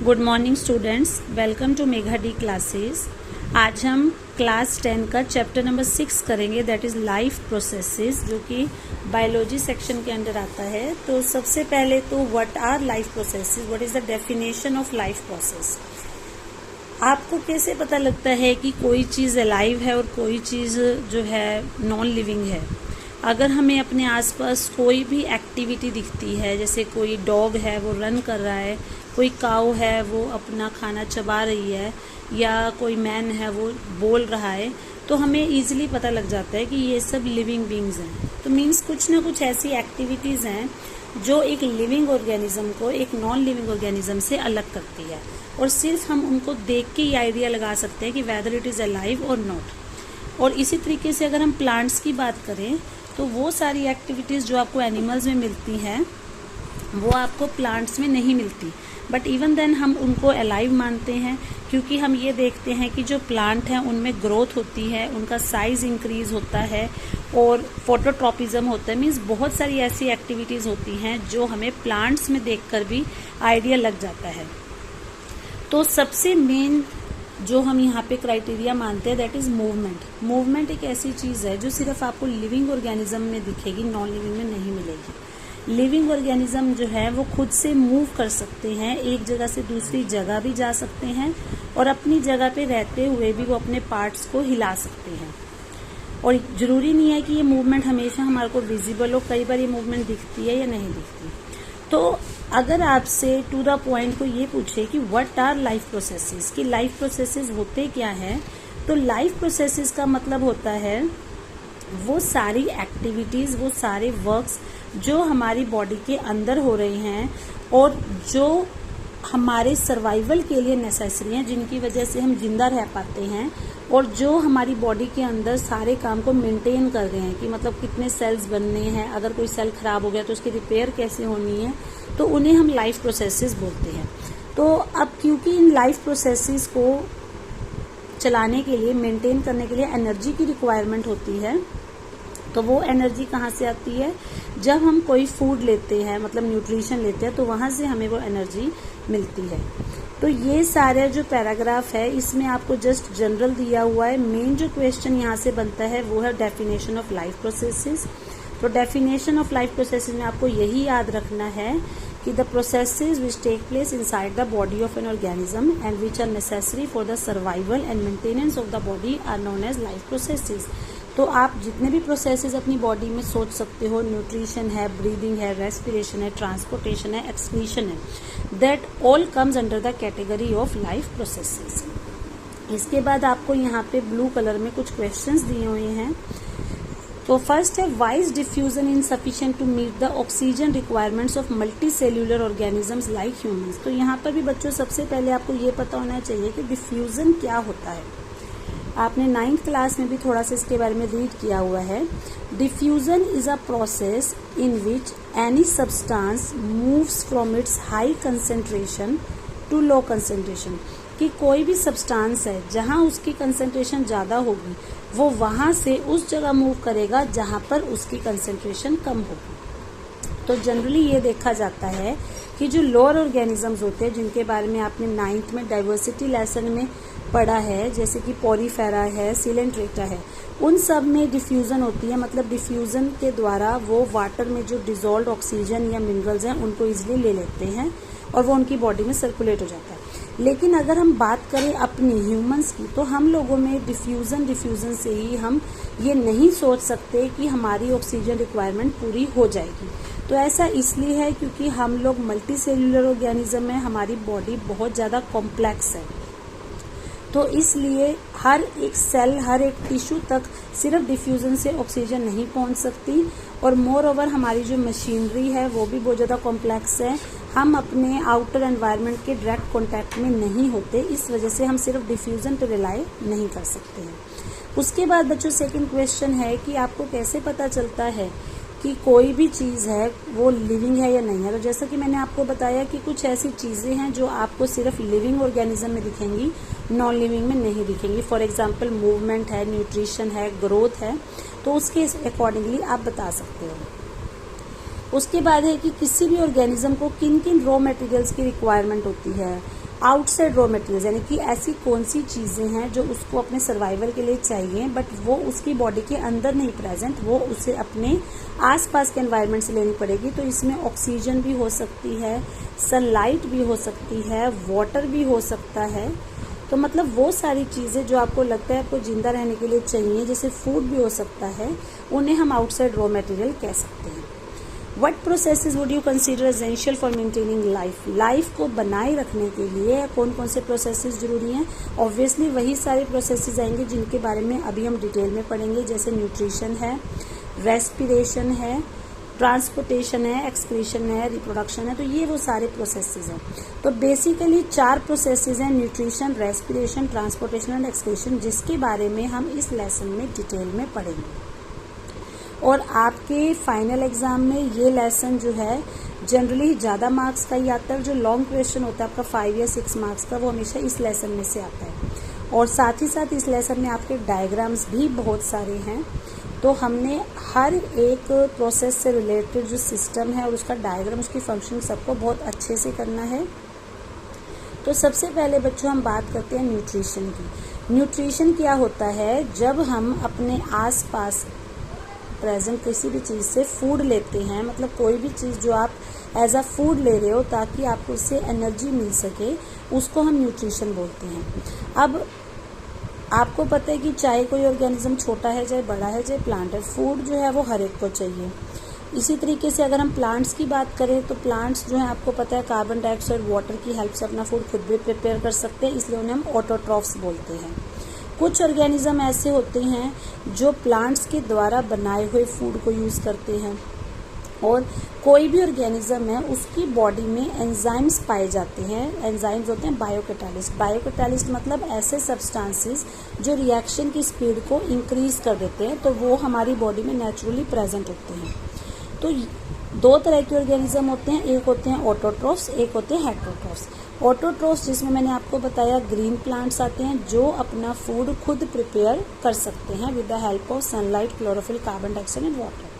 Good morning students, welcome to Megha D classes. आज हम class 10 का चैप्टर नंबर 6 करेंगे, दैट इज़ लाइफ प्रोसेसेस, जो कि बायोलॉजी सेक्शन के अंडर आता है। तो सबसे पहले तो what our life processes, what is the definition of life process. आपको कैसे पता लगता है कि कोई चीज़ अलाइव है और कोई चीज़ जो है नॉन लिविंग है? अगर हमें अपने आसपास कोई भी एक्टिविटी दिखती है, जैसे कोई डॉग है वो रन कर रहा है, कोई काऊ है वो अपना खाना चबा रही है, या कोई मैन है वो बोल रहा है, तो हमें इजीली पता लग जाता है कि ये सब लिविंग बींग्स हैं। तो मीन्स कुछ ना कुछ ऐसी एक्टिविटीज़ हैं जो एक लिविंग ऑर्गेनिज्म को एक नॉन लिविंग ऑर्गेनिज्म से अलग करती है, और सिर्फ हम उनको देख के ही आइडिया लगा सकते हैं कि वेदर इट इज़ अलाइव और नॉट। और इसी तरीके से अगर हम प्लांट्स की बात करें तो वो सारी एक्टिविटीज़ जो आपको एनिमल्स में मिलती हैं वो आपको प्लांट्स में नहीं मिलती, बट इवन देन हम उनको अलाइव मानते हैं, क्योंकि हम ये देखते हैं कि जो प्लांट हैं उनमें ग्रोथ होती है, उनका साइज इंक्रीज होता है और फोटोट्रॉपिज्म होता है। मीन्स बहुत सारी ऐसी एक्टिविटीज़ होती हैं जो हमें प्लांट्स में देखकर भी आइडिया लग जाता है। तो सबसे मेन जो हम यहाँ पे क्राइटेरिया मानते हैं दैट इज़ मूवमेंट। मूवमेंट एक ऐसी चीज़ है जो सिर्फ आपको लिविंग ऑर्गेनिज्म में दिखेगी, नॉन लिविंग में नहीं मिलेगी। लिविंग ऑर्गेनिज्म जो है वो खुद से मूव कर सकते हैं, एक जगह से दूसरी जगह भी जा सकते हैं, और अपनी जगह पे रहते हुए भी वो अपने पार्ट्स को हिला सकते हैं। और ज़रूरी नहीं है कि ये मूवमेंट हमेशा हमारे को विजिबल हो, कई बार ये मूवमेंट दिखती है या नहीं दिखती। तो अगर आपसे टू द पॉइंट को ये पूछे कि व्हाट आर लाइफ प्रोसेसेस, कि लाइफ प्रोसेसेस होते क्या है, तो लाइफ प्रोसेसेस का मतलब होता है वो सारी एक्टिविटीज़, वो सारे वर्क्स जो हमारी बॉडी के अंदर हो रहे हैं और जो हमारे सर्वाइवल के लिए नेसेसरी हैं, जिनकी वजह से हम जिंदा रह पाते हैं, और जो हमारी बॉडी के अंदर सारे काम को मेंटेन कर रहे हैं, कि मतलब कितने सेल्स बनने हैं, अगर कोई सेल खराब हो गया तो उसकी रिपेयर कैसे होनी है, तो उन्हें हम लाइफ प्रोसेसेस बोलते हैं। तो अब क्योंकि इन लाइफ प्रोसेसेस को चलाने के लिए, मेंटेन करने के लिए एनर्जी की रिक्वायरमेंट होती है, तो वो एनर्जी कहाँ से आती है? जब हम कोई फूड लेते हैं, मतलब न्यूट्रिशन लेते हैं, तो वहाँ से हमें वो एनर्जी मिलती है। तो ये सारे जो पैराग्राफ है इसमें आपको जस्ट जनरल दिया हुआ है। मेन जो क्वेश्चन यहाँ से बनता है वो है डेफिनेशन ऑफ लाइफ प्रोसेसेस। तो डेफिनेशन ऑफ लाइफ प्रोसेसेस में आपको यही याद रखना है कि the processes which take place inside the body of an organism and which are necessary for the survival and maintenance of the body are known as life processes. तो आप जितने भी प्रोसेसेस अपनी बॉडी में सोच सकते हो, न्यूट्रिशन है, ब्रीदिंग है, रेस्पिरेशन है, ट्रांसपोर्टेशन है, एक्सक्रीशन है, that all comes under the category of life processes. इसके बाद आपको यहाँ पे ब्लू कलर में कुछ क्वेश्चंस दिए हुए हैं। तो फर्स्ट है, why is diffusion insufficient to meet the oxygen requirements of multi cellular organisms like humans. तो यहाँ पर भी बच्चों सबसे पहले आपको ये पता होना चाहिए कि डिफ्यूजन क्या होता है। आपने 9th क्लास में भी थोड़ा सा इसके बारे में रीड किया हुआ है। Diffusion is a process in which any substance moves from its high concentration to low concentration, कि कोई भी सब्सटेंस है जहां उसकी कंसेंट्रेशन ज़्यादा होगी वो वहां से उस जगह मूव करेगा जहां पर उसकी कंसेंट्रेशन कम होगी। तो जनरली ये देखा जाता है कि जो लोअर ऑर्गेनिजम्स होते हैं, जिनके बारे में आपने 9th में डाइवर्सिटी लेसन में पढ़ा है, जैसे कि पॉलीफेरा है, सिलेंट्रेटा है, उन सब में डिफ्यूजन होती है। मतलब डिफ्यूजन के द्वारा वो वाटर में जो डिजोल्व ऑक्सीजन या मिनरल्स हैं उनको इजीली ले लेते हैं और वो उनकी बॉडी में सर्कुलेट हो जाता है। लेकिन अगर हम बात करें अपनी ह्यूमंस की, तो हम लोगों में डिफ्यूजन से ही हम ये नहीं सोच सकते कि हमारी ऑक्सीजन रिक्वायरमेंट पूरी हो जाएगी। तो ऐसा इसलिए है क्योंकि हम लोग मल्टी सेल्यूलर ऑर्गेनिज्म है, हमारी बॉडी बहुत ज़्यादा कॉम्प्लेक्स है। तो इसलिए हर एक सेल, हर एक टिश्यू तक सिर्फ डिफ्यूजन से ऑक्सीजन नहीं पहुंच सकती, और मोर ओवर हमारी जो मशीनरी है वो भी बहुत ज़्यादा कॉम्प्लेक्स है। हम अपने आउटर एनवायरनमेंट के डायरेक्ट कांटेक्ट में नहीं होते, इस वजह से हम सिर्फ डिफ्यूजन पर रिलाई नहीं कर सकते हैं। उसके बाद बच्चों सेकंड क्वेश्चन है कि आपको कैसे पता चलता है कि कोई भी चीज़ है वो लिविंग है या नहीं है। तो जैसा कि मैंने आपको बताया कि कुछ ऐसी चीज़ें हैं जो आपको सिर्फ लिविंग ऑर्गेनिज्म में दिखेंगी, नॉन लिविंग में नहीं दिखेंगी। फॉर एग्जांपल मूवमेंट है, न्यूट्रिशन है, ग्रोथ है, तो उसके अकॉर्डिंगली आप बता सकते हो। उसके बाद है कि किसी भी ऑर्गेनिज्म को किन किन रॉ मटेरियल्स की रिक्वायरमेंट होती है। आउटसाइड रॉ मटेरियल्स, यानी कि ऐसी कौन सी चीज़ें हैं जो उसको अपने सर्वाइवल के लिए चाहिए बट वो उसकी बॉडी के अंदर नहीं प्रेजेंट, वो उसे अपने आसपास के एनवायरनमेंट से लेनी पड़ेगी। तो इसमें ऑक्सीजन भी हो सकती है, सनलाइट भी हो सकती है, वाटर भी हो सकता है। तो मतलब वो सारी चीज़ें जो आपको लगता है आपको जिंदा रहने के लिए चाहिए, जैसे फूड भी हो सकता है, उन्हें हम आउटसाइड रॉ मटेरियल कह सकते हैं। What processes would you consider essential for maintaining life? Life को बनाए रखने के लिए कौन कौन से प्रोसेसेस जरूरी हैं? ऑब्वियसली वही सारे प्रोसेसेस आएंगे जिनके बारे में अभी हम डिटेल में पढ़ेंगे, जैसे न्यूट्रिशन है, रेस्पिरेशन है, ट्रांसपोर्टेशन है, एक्सक्रीशन है, रिप्रोडक्शन है। तो ये वो सारे प्रोसेसेस हैं। तो बेसिकली 4 प्रोसेसेस हैं, nutrition, respiration, transportation and excretion, जिसके बारे में हम इस लेसन में डिटेल में पढ़ेंगे। और आपके फाइनल एग्जाम में ये लेसन जो है जनरली ज़्यादा मार्क्स का ही आता है। जो लॉन्ग क्वेश्चन होता है आपका 5 या 6 मार्क्स का, वो हमेशा इस लेसन में से आता है। और साथ ही साथ इस लेसन में आपके डायग्राम्स भी बहुत सारे हैं। तो हमने हर एक प्रोसेस से रिलेटेड जो सिस्टम है और उसका डायग्राम, उसकी फंक्शन सबको बहुत अच्छे से करना है। तो सबसे पहले बच्चों हम बात करते हैं न्यूट्रिशन की। न्यूट्रिशन क्या होता है? जब हम अपने आसपास प्रेजेंट किसी भी चीज़ से फूड लेते हैं, मतलब कोई भी चीज़ जो आप एज अ फूड ले रहे हो ताकि आपको उससे एनर्जी मिल सके, उसको हम न्यूट्रिशन बोलते हैं। अब आपको पता है कि चाहे कोई ऑर्गेनिज्म छोटा है, चाहे बड़ा है, चाहे प्लांट है, फूड जो है वो हर एक को चाहिए। इसी तरीके से अगर हम प्लांट्स की बात करें तो प्लांट्स जो है आपको पता है कार्बन डाइऑक्साइड वाटर की हेल्प से अपना फूड खुद भी प्रिपेयर कर सकते हैं, इसलिए उन्हें हम ऑटोट्रॉफ्स बोलते हैं। कुछ ऑर्गेनिज्म ऐसे होते हैं जो प्लांट्स के द्वारा बनाए हुए फूड को यूज़ करते हैं, और कोई भी ऑर्गेनिज्म है उसकी बॉडी में एंजाइम्स पाए जाते हैं। एंजाइम्स होते हैं बायोकैटालिस्ट। बायोकैटालिस्ट मतलब ऐसे सब्सटेंसेस जो रिएक्शन की स्पीड को इंक्रीज कर देते हैं, तो वो हमारी बॉडी में नेचुरली प्रेजेंट होते हैं। तो 2 तरह के ऑर्गेनिज्म होते हैं, एक होते हैं ऑटोट्रॉफ्स, एक होते हैं हेटेरोट्रॉफ्स। ऑटोट्रॉफ्स जिसमें मैंने आपको बताया ग्रीन प्लांट्स आते हैं जो अपना फूड खुद प्रिपेयर कर सकते हैं with the help of sunlight, chlorophyll, carbon dioxide and water.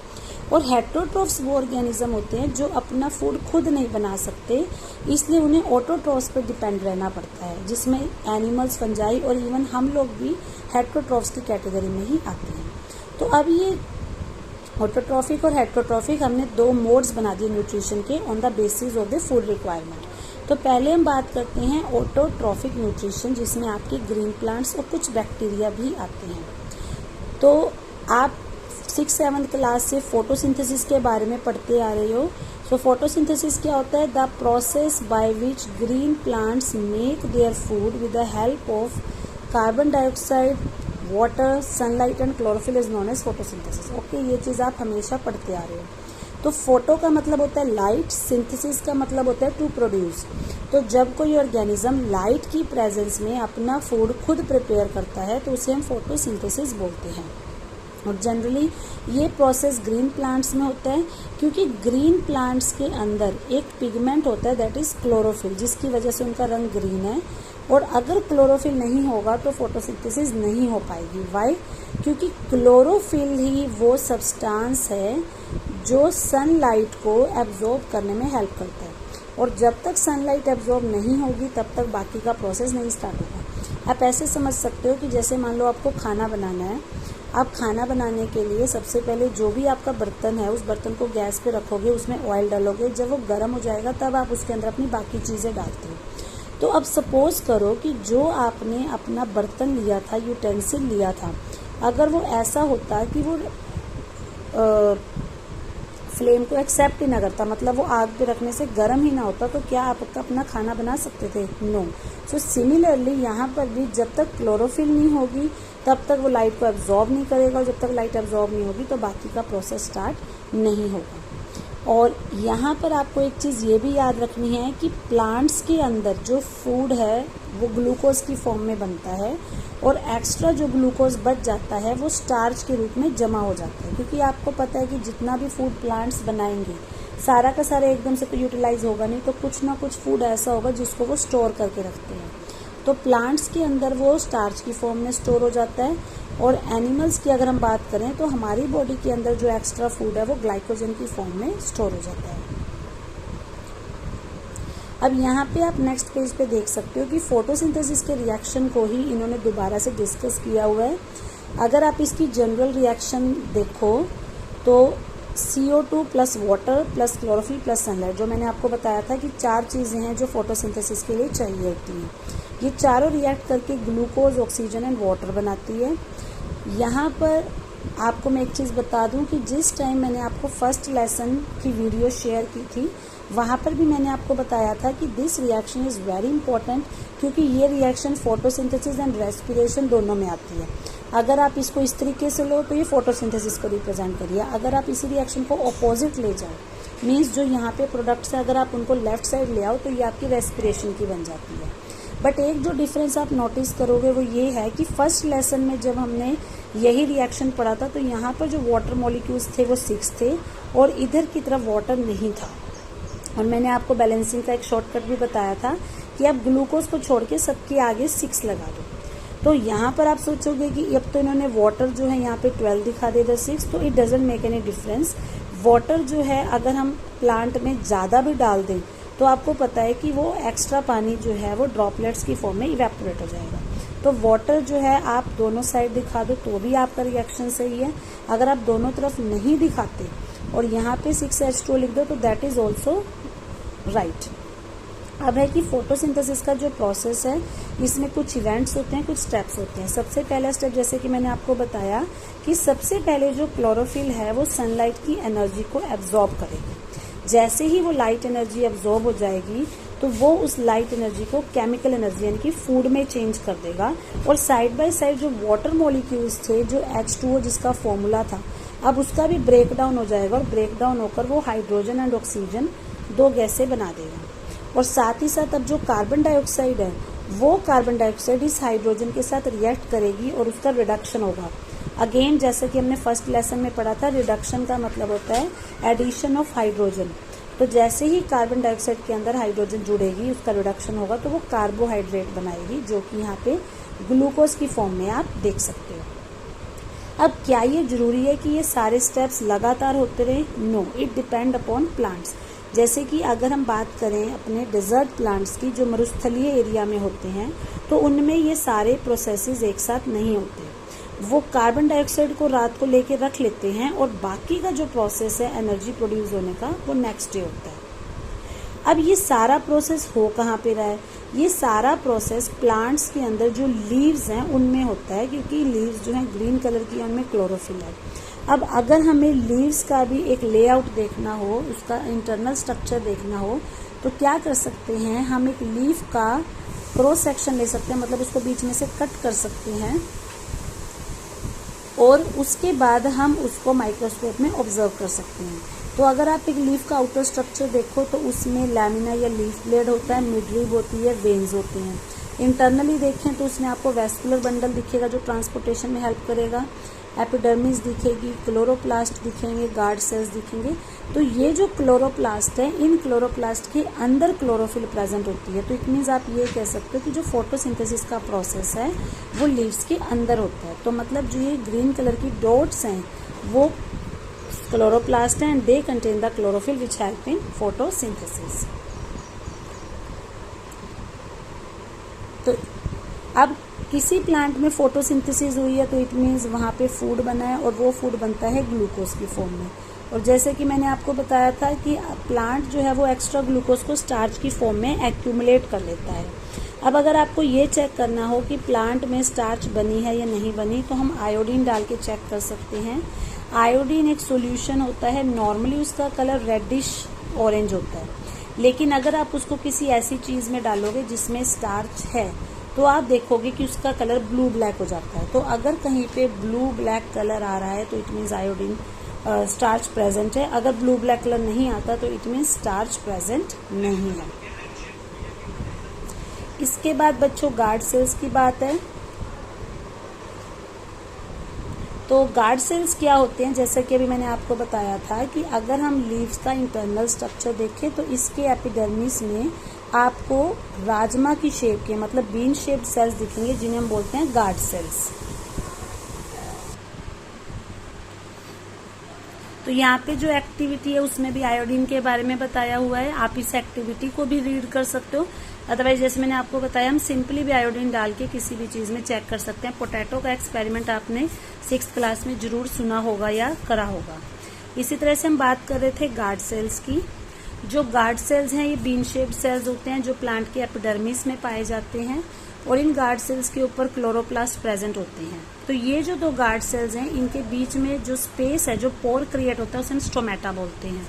और हेटेरोट्रॉफ्स वो ऑर्गेनिज्म होते हैं जो अपना फूड खुद नहीं बना सकते, इसलिए उन्हें ऑटोट्रॉफ्स पर डिपेंड रहना पड़ता है, जिसमें एनिमल्स, फंजाई और इवन हम लोग भी हेटेरोट्रॉफ्स की कैटेगरी में ही आते हैं। तो अब ये ऑटोट्रॉफिक और हेटेरोट्रॉफिक हमने 2 मोड्स बना दिए न्यूट्रिशन के on the basis of the food requirement. तो पहले हम बात करते हैं ऑटोट्रॉफिक न्यूट्रिशन, जिसमें आपके ग्रीन प्लांट्स और कुछ बैक्टीरिया भी आते हैं। तो आप 6-7 क्लास से फोटोसिंथेसिस के बारे में पढ़ते आ रहे हो। सो फोटोसिंथेसिस क्या होता है? The process by which green plants make their food with the help of carbon dioxide, water, sunlight and chlorophyll is known as photosynthesis. Okay, ये चीज़ आप हमेशा पढ़ते आ रहे हो। तो फोटो का मतलब होता है लाइट, सिंथेसिस का मतलब होता है टू प्रोड्यूस। तो जब कोई ऑर्गेनिज्म लाइट की प्रेजेंस में अपना फूड खुद प्रिपेयर करता है तो उसे हम फोटोसिंथेसिस बोलते हैं। और जनरली ये प्रोसेस ग्रीन प्लांट्स में होता है, क्योंकि ग्रीन प्लांट्स के अंदर एक पिगमेंट होता है दैट इज़ क्लोरोफिल, जिसकी वजह से उनका रंग ग्रीन है। और अगर क्लोरोफिल नहीं होगा तो फोटोसिंथेसिस नहीं हो पाएगी। वाई? क्योंकि क्लोरोफिल ही वो सब्सटेंस है जो सनलाइट को एब्जॉर्ब करने में हेल्प करता है, और जब तक सनलाइट एब्जॉर्ब नहीं होगी तब तक बाकी का प्रोसेस नहीं स्टार्ट होगा। आप ऐसे समझ सकते हो कि जैसे मान लो आपको खाना बनाना है, आप खाना बनाने के लिए सबसे पहले जो भी आपका बर्तन है उस बर्तन को गैस पे रखोगे, उसमें ऑयल डालोगे, जब वो गर्म हो जाएगा तब आप उसके अंदर अपनी बाकी चीज़ें डालते हो। तो अब सपोज करो कि जो आपने अपना बर्तन लिया था, यूटेंसिल लिया था, अगर वो ऐसा होता कि वो फ्लेम को एक्सेप्ट ही ना करता, मतलब वो आग पे रखने से गर्म ही ना होता, तो क्या आप अपना खाना बना सकते थे? नो। सो सिमिलरली यहाँ पर भी जब तक क्लोरोफिल नहीं होगी तब तक वो लाइट को एब्जॉर्ब नहीं करेगा, और जब तक लाइट एब्जॉर्ब नहीं होगी तो बाकी का प्रोसेस स्टार्ट नहीं होगा। और यहाँ पर आपको एक चीज़ ये भी याद रखनी है कि प्लांट्स के अंदर जो फूड है वो ग्लूकोज की फॉर्म में बनता है, और एक्स्ट्रा जो ग्लूकोज बच जाता है वो स्टार्च के रूप में जमा हो जाता है। क्योंकि आपको पता है कि जितना भी फूड प्लांट्स बनाएंगे सारा का सारा एकदम से तो यूटिलाइज होगा नहीं, तो कुछ ना कुछ फूड ऐसा होगा जिसको वो स्टोर करके रखते हैं। तो प्लांट्स के अंदर वो स्टार्च की फॉर्म में स्टोर हो जाता है, और एनिमल्स की अगर हम बात करें तो हमारी बॉडी के अंदर जो एक्स्ट्रा फूड है वो ग्लाइकोजन की फॉर्म में स्टोर हो जाता है। अब यहाँ पे आप नेक्स्ट पेज पे देख सकते हो कि फोटोसिंथेसिस के रिएक्शन को ही इन्होंने दोबारा से डिस्कस किया हुआ है। अगर आप इसकी जनरल रिएक्शन देखो तो CO2 plus water plus chlorophyll plus sunlight, जो मैंने आपको बताया था कि 4 चीज़ें हैं जो फोटोसिंथेसिस के लिए चाहिए होती हैं, ये चारों रिएक्ट करके ग्लूकोज, ऑक्सीजन एंड वाटर बनाती है। यहाँ पर आपको मैं एक चीज़ बता दूं कि जिस टाइम मैंने आपको फर्स्ट लेसन की वीडियो शेयर की थी, वहाँ पर भी मैंने आपको बताया था कि this reaction is very important, क्योंकि ये रिएक्शन फोटोसिंथेसिस एंड रेस्पिरेशन दोनों में आती है। अगर आप इसको इस तरीके से लो तो ये फोटोसिंथेसिस को रिप्रेजेंट करिए। अगर आप इसी रिएक्शन को अपोजिट ले जाओ, मीन्स जो यहाँ पे प्रोडक्ट्स हैं अगर आप उनको लेफ्ट साइड ले आओ तो ये आपकी रेस्पिरेशन की बन जाती है। बट एक जो डिफरेंस आप नोटिस करोगे वो ये है कि फर्स्ट लेसन में जब हमने यही रिएक्शन पढ़ा था तो यहाँ पर जो वाटर मॉलिक्यूल्स थे वो 6 थे और इधर की तरफ वाटर नहीं था। और मैंने आपको बैलेंसिंग का एक शॉर्टकट भी बताया था कि आप ग्लूकोज को छोड़ के सबके आगे 6 लगा दो। तो यहाँ पर आप सोचोगे कि अब तो इन्होंने वाटर जो है यहाँ पे 12 दिखा दे द 6, तो it doesn't make any difference. Water जो है अगर हम प्लांट में ज़्यादा भी डाल दें तो आपको पता है कि वो एक्स्ट्रा पानी जो है वो ड्रॉपलेट्स की फॉर्म में इवेपोरेट हो जाएगा। तो वाटर जो है आप दोनों साइड दिखा दो तो भी आपका रिएक्शन सही है। अगर आप दोनों तरफ नहीं दिखाते और यहाँ पे 6H2 लिख दो तो दैट इज ऑल्सो राइट। अब है कि फोटोसिंथेसिस का जो प्रोसेस है इसमें कुछ इवेंट्स होते हैं, कुछ स्टेप्स होते हैं। सबसे पहला स्टेप जैसे कि मैंने आपको बताया कि सबसे पहले जो क्लोरोफिल है वो सनलाइट की एनर्जी को एब्जॉर्ब करेगी। जैसे ही वो लाइट एनर्जी एब्जॉर्ब हो जाएगी तो वो उस लाइट एनर्जी को केमिकल एनर्जी यानी कि फूड में चेंज कर देगा और साइड बाय साइड जो वाटर मॉलिक्यूल्स थे, जो H2O जिसका फॉर्मूला था, अब उसका भी ब्रेक डाउन हो जाएगा और ब्रेक डाउन होकर वो हाइड्रोजन एंड ऑक्सीजन 2 गैसें बना देगा। और साथ ही साथ अब जो कार्बन डाइऑक्साइड है वो कार्बन डाइऑक्साइड इस हाइड्रोजन के साथ रिएक्ट करेगी और उसका रिडक्शन होगा। अगेन जैसे कि हमने फर्स्ट लेसन में पढ़ा था, रिडक्शन का मतलब होता है एडिशन ऑफ हाइड्रोजन। तो जैसे ही कार्बन डाइऑक्साइड के अंदर हाइड्रोजन जुड़ेगी, उसका रिडक्शन होगा तो वो कार्बोहाइड्रेट बनाएगी, जो कि यहाँ पे ग्लूकोज की फॉर्म में आप देख सकते हो। अब क्या ये जरूरी है कि ये सारे स्टेप्स लगातार होते रहे? No, it depend upon plants. जैसे कि अगर हम बात करें अपने डेजर्ट प्लांट्स की जो मरुस्थलीय एरिया में होते हैं तो उनमें ये सारे प्रोसेसेस एक साथ नहीं होते। वो कार्बन डाइऑक्साइड को रात को लेके रख लेते हैं और बाकी का जो प्रोसेस है एनर्जी प्रोड्यूस होने का वो नेक्स्ट डे होता है। अब ये सारा प्रोसेस हो कहाँ पे रहा है? ये सारा प्रोसेस प्लांट्स के अंदर जो लीव्स हैं उनमें होता है, क्योंकि लीव्स जो हैं ग्रीन कलर की, उनमें क्लोरोफिल है। अब अगर हमें लीव्स का भी एक लेआउट देखना हो, उसका इंटरनल स्ट्रक्चर देखना हो, तो क्या कर सकते हैं, हम एक लीफ का क्रॉस सेक्शन ले सकते हैं, मतलब उसको बीच में से कट कर सकते हैं और उसके बाद हम उसको माइक्रोस्कोप में ऑब्जर्व कर सकते हैं। तो अगर आप एक लीफ का आउटर स्ट्रक्चर देखो तो उसमें लैमिना या लीफ ब्लेड होता है, मिडरिब होती है, वेन्स होते हैं। इंटरनली देखें तो उसमें आपको वेस्कुलर बंडल दिखेगा जो ट्रांसपोर्टेशन में हेल्प करेगा, एपिडर्मिस दिखेगी, क्लोरोप्लास्ट दिखेंगे, गार्ड सेल्स दिखेंगे। तो ये जो क्लोरोप्लास्ट है, इन क्लोरोप्लास्ट के अंदर क्लोरोफिल प्रेजेंट होती है। तो इट मीन्स आप ये कह सकते हो कि जो फोटोसिंथेसिस का प्रोसेस है वो लीव्स के अंदर होता है। तो मतलब जो ये ग्रीन कलर की डॉट्स हैं वो क्लोरोप्लास्ट हैं and they contain the chlorophyll which help in photosynthesis. तो अब किसी प्लांट में फोटोसिंथेसिस हुई है तो इट मीन्स वहाँ पे फूड बना है और वो फूड बनता है ग्लूकोज की फॉर्म में। और जैसे कि मैंने आपको बताया था कि प्लांट जो है वो एक्स्ट्रा ग्लूकोज को स्टार्च की फॉर्म में एक्यूमुलेट कर लेता है। अब अगर आपको ये चेक करना हो कि प्लांट में स्टार्च बनी है या नहीं बनी, तो हम आयोडीन डाल के चेक कर सकते हैं। आयोडीन एक सोल्यूशन होता है, नॉर्मली उसका कलर रेडिश ऑरेंज होता है, लेकिन अगर आप उसको किसी ऐसी चीज़ में डालोगे जिसमें स्टार्च है तो आप देखोगे कि उसका कलर ब्लू ब्लैक हो जाता है। तो अगर कहीं पे ब्लू ब्लैक कलर आ रहा है तो it means iodine starch present है। अगर ब्लू ब्लैक कलर नहीं आता तो इट मीन्स स्टार्च प्रेजेंट नहीं है। इसके बाद बच्चों गार्ड सेल्स की बात है। तो गार्ड सेल्स क्या होते हैं, जैसे कि अभी मैंने आपको बताया था कि अगर हम लीव्स का इंटरनल स्ट्रक्चर देखें तो इसके एपिडर्मिस में आपको राजमा की शेप के, मतलब बीन शेप्ड सेल्स दिखेंगे जिन्हें हम बोलते हैं गार्ड सेल्स। तो तो यहाँ पे जो एक्टिविटी है उसमें भी आयोडीन के बारे में बताया हुआ है, आप इस एक्टिविटी को भी रीड कर सकते हो। अदरवाइज जैसे मैंने आपको बताया, हम सिंपली भी आयोडीन डाल के किसी भी चीज में चेक कर सकते हैं। पोटैटो का एक्सपेरिमेंट आपने 6th क्लास में जरूर सुना होगा या करा होगा। इसी तरह से हम बात कर रहे थे गार्ड सेल्स की। जो गार्ड सेल्स हैं ये बीन शेप्ड सेल्स होते हैं जो प्लांट के एपिडर्मिस में पाए जाते हैं, और इन गार्ड सेल्स के ऊपर क्लोरोप्लास्ट प्रेजेंट होते हैं। तो ये जो 2 गार्ड सेल्स हैं इनके बीच में जो स्पेस है, जो पोर क्रिएट होता है, उसे हम स्टोमेटा बोलते हैं।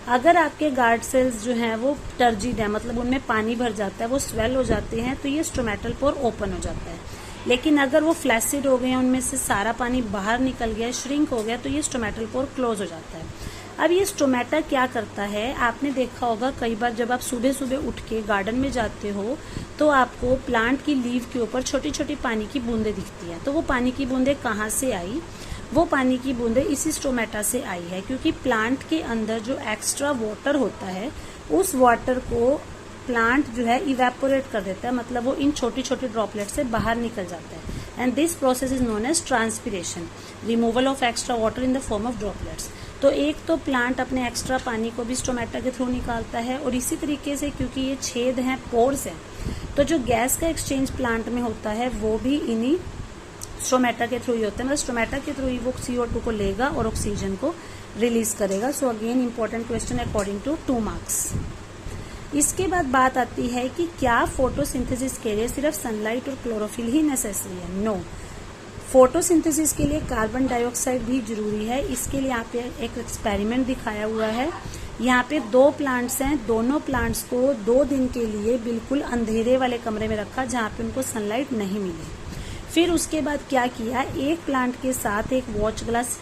अगर आपके गार्ड सेल्स जो हैं वो टर्जिड है, मतलब उनमें पानी भर जाता है, वो स्वेल हो जाते हैं, तो ये स्टोमेटल पोर ओपन हो जाता है। लेकिन अगर वो फ्लैसिड हो गए हैं, उनमें से सारा पानी बाहर निकल गया, श्रिंक हो गया, तो ये स्टोमेटल पोर क्लोज हो जाता है। अब ये स्टोमेटा क्या करता है, आपने देखा होगा कई बार जब आप सुबह सुबह उठ के गार्डन में जाते हो तो आपको प्लांट की लीव के ऊपर छोटी छोटी पानी की बूंदें दिखती है। तो वो पानी की बूंदें कहाँ से आई? वो पानी की बूंदें इसी स्टोमेटा से आई है, क्योंकि प्लांट के अंदर जो एक्स्ट्रा वाटर होता है उस वाटर को प्लांट जो है इवेपोरेट कर देता है, मतलब वो इन छोटी छोटी ड्रॉपलेट से बाहर निकल जाता है। And this process is known as transpiration, removal of extra water in the form of droplets. तो एक तो प्लांट अपने एक्स्ट्रा पानी को भी स्टोमेटा के थ्रू निकालता है, और इसी तरीके से क्योंकि ये छेद हैं, पोर्स हैं, तो जो गैस का एक्सचेंज प्लांट में होता है वो भी इन्हीं स्टोमेटा के थ्रू ही होता है। मतलब स्टोमेटा के थ्रू ही वो CO2 को लेगा और ऑक्सीजन को रिलीज करेगा। So again important question according to 2 marks. इसके बाद बात आती है कि क्या फोटोसिंथेसिस के लिए सिर्फ सनलाइट और क्लोरोफिल ही नेसेसरी है? नो, फोटोसिंथेसिस के लिए कार्बन डाइऑक्साइड भी जरूरी है। इसके लिए यहाँ पे एक एक्सपेरिमेंट दिखाया हुआ है। यहाँ पे 2 प्लांट्स हैं, दोनों प्लांट्स को 2 दिन के लिए बिल्कुल अंधेरे वाले कमरे में रखा जहाँ पे उनको सनलाइट नहीं मिली। फिर उसके बाद क्या किया, एक प्लांट के साथ एक वॉच ग्लास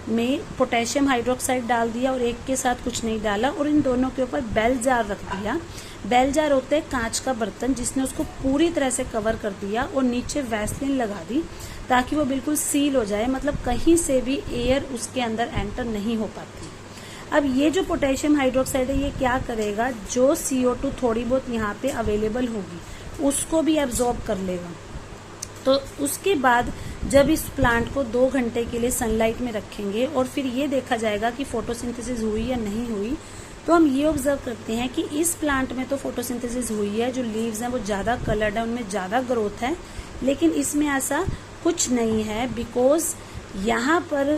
में पोटेशियम हाइड्रोक्साइड डाल दिया और एक के साथ कुछ नहीं डाला, और इन दोनों के ऊपर बेल जार रख दिया। बेल जार होता है कांच का बर्तन जिसने उसको पूरी तरह से कवर कर दिया और नीचे वैसलीन लगा दी ताकि वो बिल्कुल सील हो जाए, मतलब कहीं से भी एयर उसके अंदर एंटर नहीं हो पाती। अब ये जो पोटेशियम हाइड्रोक्साइड है ये क्या करेगा, जो CO2 थोड़ी बहुत यहाँ पे अवेलेबल होगी उसको भी एब्जॉर्ब कर लेगा। तो उसके बाद जब इस प्लांट को 2 घंटे के लिए सनलाइट में रखेंगे और फिर ये देखा जाएगा कि फोटोसिंथेसिस हुई या नहीं हुई, तो हम ये ऑब्जर्व करते हैं कि इस प्लांट में तो फोटोसिंथेसिस हुई है, जो लीव्स हैं वो ज़्यादा कलर्ड है, उनमें ज़्यादा ग्रोथ है। लेकिन इसमें ऐसा कुछ नहीं है, बिकॉज यहाँ पर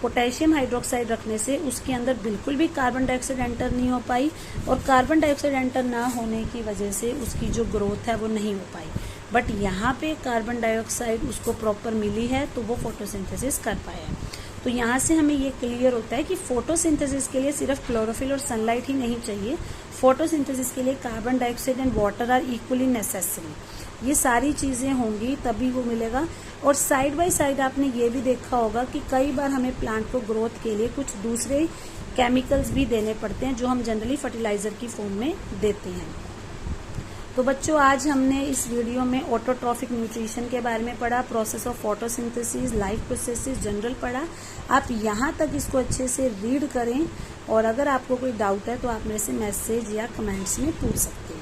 पोटेशियम हाइड्रोक्साइड रखने से उसके अंदर बिल्कुल भी कार्बन डाइऑक्साइड एंटर नहीं हो पाई, और कार्बन डाइऑक्साइड एंटर ना होने की वजह से उसकी जो ग्रोथ है वो नहीं हो पाई। बट यहाँ पे कार्बन डाइऑक्साइड उसको प्रॉपर मिली है तो वो फोटोसिंथेसिस कर पाया। तो यहाँ से हमें ये क्लियर होता है कि फोटोसिंथेसिस के लिए सिर्फ क्लोरोफिल और सनलाइट ही नहीं चाहिए, फोटोसिंथेसिस के लिए carbon dioxide and water are equally necessary. ये सारी चीज़ें होंगी तभी वो मिलेगा। और साइड बाय साइड आपने ये भी देखा होगा कि कई बार हमें प्लांट को ग्रोथ के लिए कुछ दूसरे केमिकल्स भी देने पड़ते हैं जो हम जनरली फर्टिलाइजर की फॉर्म में देते हैं। तो बच्चों आज हमने इस वीडियो में ऑटोट्रॉफिक न्यूट्रिशन के बारे में पढ़ा, process of photosynthesis, life processes general पढ़ा। आप यहाँ तक इसको अच्छे से रीड करें, और अगर आपको कोई डाउट है तो आप मेरे से मैसेज या कमेंट्स में पूछ सकते हैं।